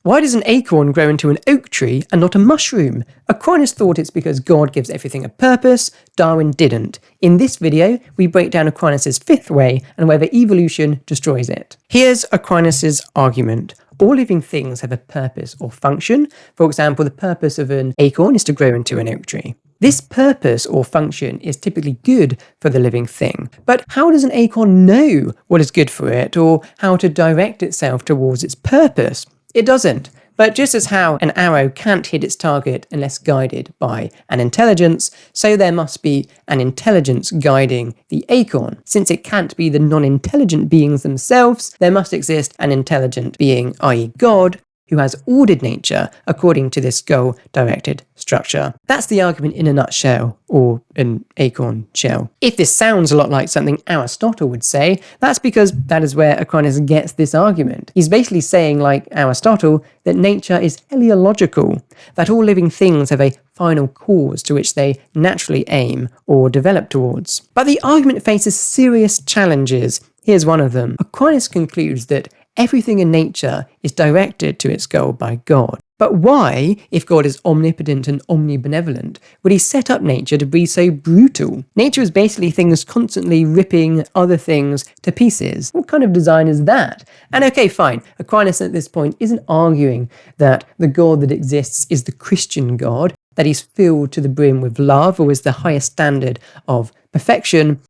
Why does an acorn grow into an oak tree and not a mushroom? Aquinas thought it's because God gives everything a purpose, Darwin didn't. In this video, we break down Aquinas' fifth way and whether evolution destroys it. Here's Aquinas' argument. All living things have a purpose or function. For example, the purpose of an acorn is to grow into an oak tree. This purpose or function is typically good for the living thing. But how does an acorn know what is good for it or how to direct itself towards its purpose? It doesn't. But just as how an arrow can't hit its target unless guided by an intelligence, so there must be an intelligence guiding the acorn. Since it can't be the non-intelligent beings themselves, there must exist an intelligent being, i.e. God, who has ordered nature according to this goal-directed structure. That's the argument in a nutshell, or an acorn shell. If this sounds a lot like something Aristotle would say, that's because that is where Aquinas gets this argument. He's basically saying, like Aristotle, that nature is teleological, that all living things have a final cause to which they naturally aim or develop towards. But the argument faces serious challenges. Here's one of them. Aquinas concludes that everything in nature is directed to its goal by God. But why, if God is omnipotent and omnibenevolent, would he set up nature to be so brutal? Nature is basically things constantly ripping other things to pieces. What kind of design is that? And okay, fine, Aquinas at this point isn't arguing that the God that exists is the Christian God, that he's filled to the brim with love or is the highest standard of perfection.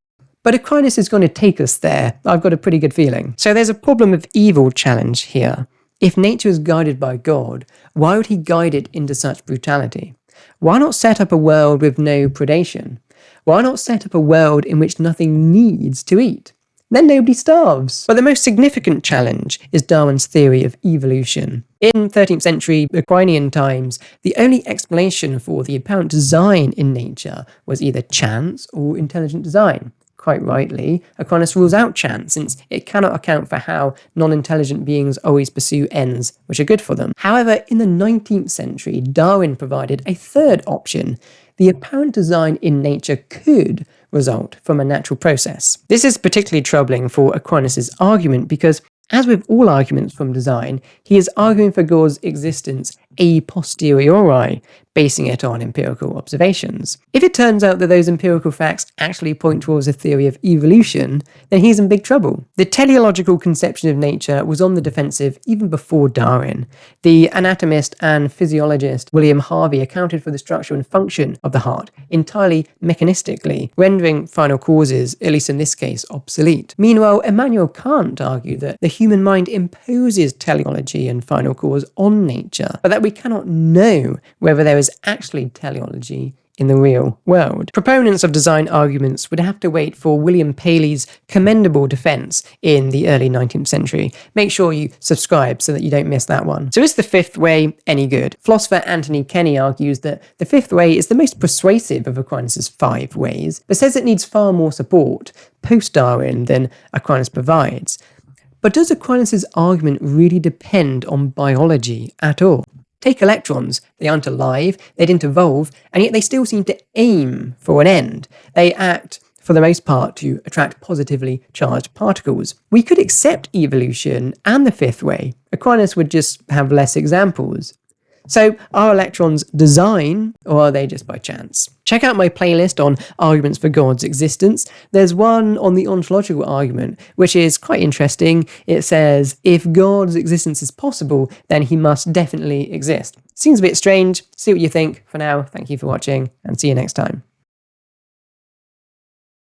But Aquinas is going to take us there. I've got a pretty good feeling. So there's a problem of evil challenge here. If nature is guided by God, why would he guide it into such brutality? Why not set up a world with no predation? Why not set up a world in which nothing needs to eat? Then nobody starves. But the most significant challenge is Darwin's theory of evolution. In 13th century Aquinian times, the only explanation for the apparent design in nature was either chance or intelligent design. Quite rightly, Aquinas rules out chance, since it cannot account for how non-intelligent beings always pursue ends which are good for them. However, in the 19th century, Darwin provided a third option. The apparent design in nature could result from a natural process. This is particularly troubling for Aquinas' argument because, as with all arguments from design, he is arguing for God's existence a posteriori, basing it on empirical observations. If it turns out that those empirical facts actually point towards a theory of evolution, then he's in big trouble. The teleological conception of nature was on the defensive even before Darwin. The anatomist and physiologist William Harvey accounted for the structure and function of the heart entirely mechanistically, rendering final causes, at least in this case, obsolete. Meanwhile, Immanuel Kant argued that the human mind imposes teleology and final cause on nature, but that we cannot know whether there is actually teleology in the real world. Proponents of design arguments would have to wait for William Paley's commendable defense in the early 19th century. Make sure you subscribe so that you don't miss that one. So is the fifth way any good? Philosopher Anthony Kenny argues that the fifth way is the most persuasive of Aquinas' 5 ways, but says it needs far more support post-Darwin than Aquinas provides. But does Aquinas' argument really depend on biology at all? Take electrons. They aren't alive, they didn't evolve, and yet they still seem to aim for an end. They act, for the most part, to attract positively charged particles. We could accept evolution and the fifth way. Aquinas would just have less examples. So, are electrons design, or are they just by chance? Check out my playlist on arguments for God's existence. There's one on the ontological argument, which is quite interesting. It says, if God's existence is possible, then he must definitely exist. Seems a bit strange. See what you think. For now, thank you for watching, and see you next time.